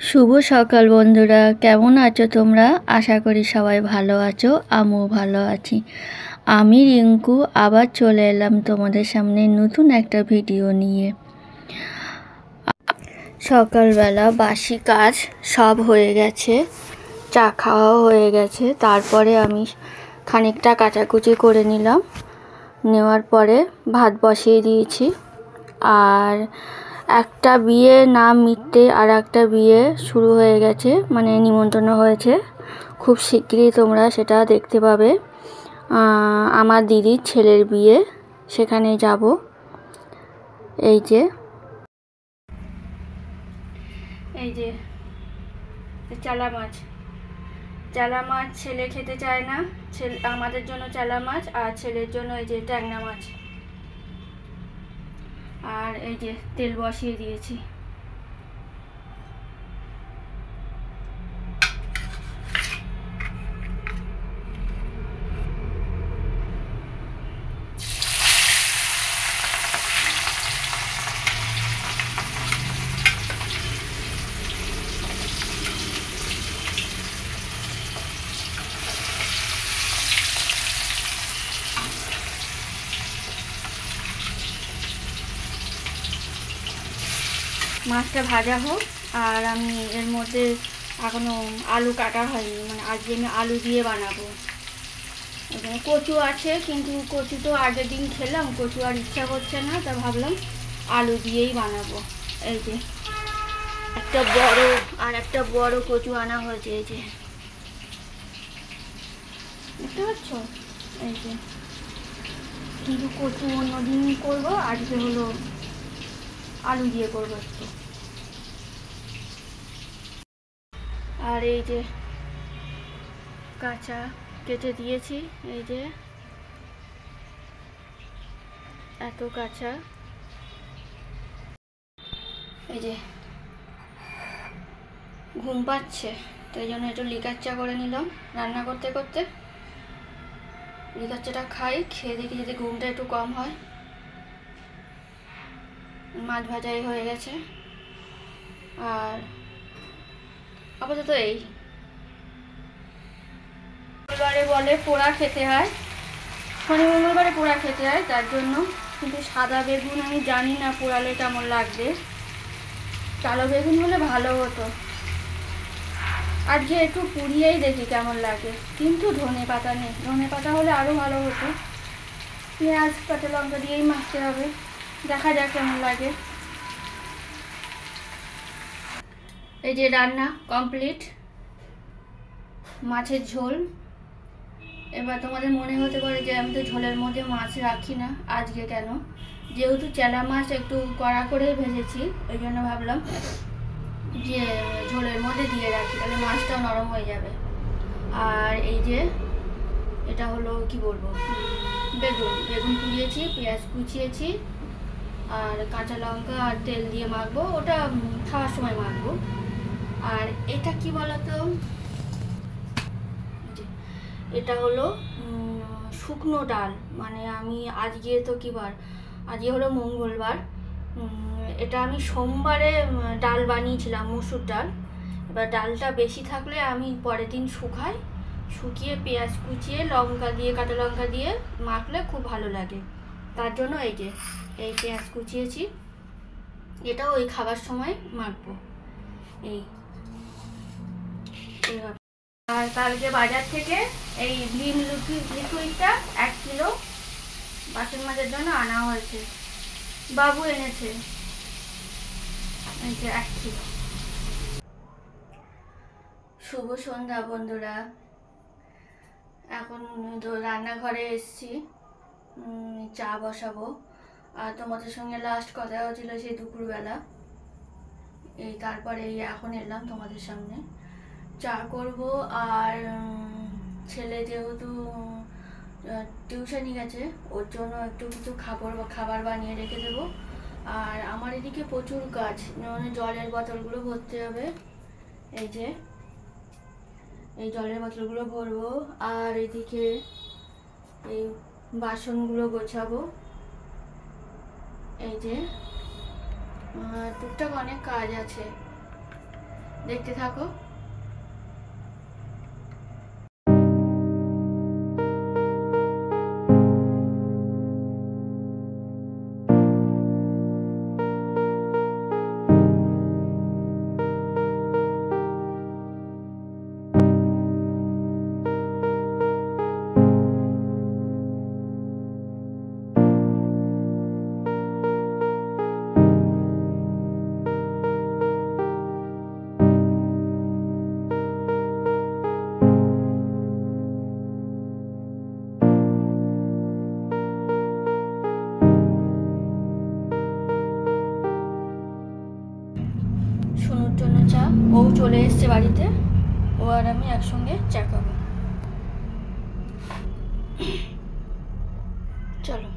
শুভ সকাল বন্ধুরা, কেমন আছো তোমরা? আশা করি সবাই ভালো আছো, আমিও ভালো আছি। আমি রিঙ্কু আবার চলে এলাম তোমাদের সামনে নতুন একটা ভিডিও নিয়ে। সকালবেলা বাসি কাজ সব হয়ে গেছে, চা খাওয়াও হয়ে গেছে। তারপরে আমি খানিকটা কাচাকুচি করে নিলাম, নেওয়ার পরে ভাত বসিয়ে দিয়েছি। আর একটা বিয়ে না মিটতে আর একটা বিয়ে শুরু হয়ে গেছে, মানে নিমন্ত্রণ হয়েছে। খুব শিগগিরই তোমরা সেটা দেখতে পাবে। আমার দিদির ছেলের বিয়ে, সেখানে যাব। এই যে চালা মাছ, ছেলে খেতে চায় না। আমাদের জন্য চালা মাছ, আর ছেলের জন্য এই যে ট্যাংরা মাছ। আর এই যে তেল বসিয়ে দিয়েছি। মাছটা ভাজা হোক, আর আমি এর মধ্যে এখনো আলু কাটা হয়নি, মানে আজকে আমি আলু দিয়ে বানাবো। এখানে কচু আছে, কিন্তু কচু তো আগের দিন খেলাম, কচু আর ইচ্ছা করছে না, তা ভাবলাম আলু দিয়েই বানাবো। এই যে একটা বড় কচু আনা হয়েছে, এই যে দেখতে পাচ্ছ। এই যে কিন্তু কচু অন্যদিন করবো, আজকে হলো আলু দিয়ে করবো একটু। আর এই যে কাঁচা কেটে দিয়েছি, এই যে এত কাঁচা। এই যে ঘুম পাচ্ছে, তাই জন্য একটু লিকার চা করে নিলাম। রান্না করতে করতে লিকার চাটা খাই, খেয়ে দেখি যদি ঘুমটা একটু কম হয়। মাছ ভাজাই হয়ে গেছে। আর আপাতত এই মঙ্গলবারে বলে পোড়া খেতে হয়, শনি মঙ্গলবারে পোড়া খেতে হয়, তার জন্য। কিন্তু সাদা বেগুন আমি জানি না পোড়ালে কেমন লাগবে, কালো বেগুন হলে ভালো হতো। আজকে একটু পুড়িয়েই দেখি কেমন লাগে। কিন্তু ধনে পাতা নেই, ধনে পাতা হলে আরও ভালো হতো। পেঁয়াজ কাঁচা লঙ্কা দিয়েই মাখতে হবে, দেখা যাক কেমন লাগে। এই যে রান্না কমপ্লিট, মাছের ঝোল। এবার তোমাদের মনে হতে পারে যে আমি তো ঝোলের মধ্যে মাছ রাখি না, আজকে কেন? যেহেতু চেলা মাছ একটু কড়া করে ভেজেছি, ওই জন্য ভাবলাম যে ঝোলের মধ্যে দিয়ে রাখি, তাহলে মাছটাও নরম হয়ে যাবে। আর এই যে এটা হলো কি বলবো, বেগুন কুচিয়েছি, পেঁয়াজ কুচিয়েছি, আর কাঁচা লঙ্কা আর তেল দিয়ে মাখবো, ওটা খাওয়ার সময় মাখবো। আর এটা কি বলতো, এটা হলো শুকনো ডাল। মানে আমি আজকে তো কি বার, আজকে হলো মঙ্গলবার। এটা আমি সোমবারে ডাল বানিয়েছিলাম, মসুর ডাল। এবার ডালটা বেশি থাকলে আমি পরের দিন শুকাই, শুকিয়ে পেঁয়াজ কুচিয়ে লঙ্কা দিয়ে কাঁচা লঙ্কা দিয়ে মাখলে খুব ভালো লাগে। তার জন্য এই যে এই পেঁয়াজ কুচিয়েছি, এটাও ওই খাবার সময় মাখবো। এইভাবে। আর কালকে বাজার থেকে এই ভিম লিকুইডটা 1 কিলো বাসন মাজার জন্য আনা হয়েছে, বাবু এনেছে। এই যে 1 কিলো। শুভ সন্ধ্যা বন্ধুরা, এখন রান্নাঘরে এসছি, চা বসাবো। আর তোমাদের সঙ্গে লাস্ট কথা হচ্ছিল সেই দুপুরবেলা, এই তারপরে এই এখন এলাম তোমাদের সামনে। চা করব, আর ছেলে যেহেতু টিউশনি গেছে, ওর জন্য একটু কিছু খাবার বানিয়ে রেখে দেবো। আর আমার এদিকে প্রচুর কাজ, মানে জলের বোতলগুলো ভরতে হবে। এই যে এই জলের বোতলগুলো ভরবো, আর এদিকে এই বাসনগুলো গোছাবো। এই যে টুকটাক অনেক কাজ আছে। দেখতে থাকো। সোনুর জন্য চা, ও চলে এসছে বাড়িতে, ও আর আমি একসঙ্গে চা খাবো। চলো।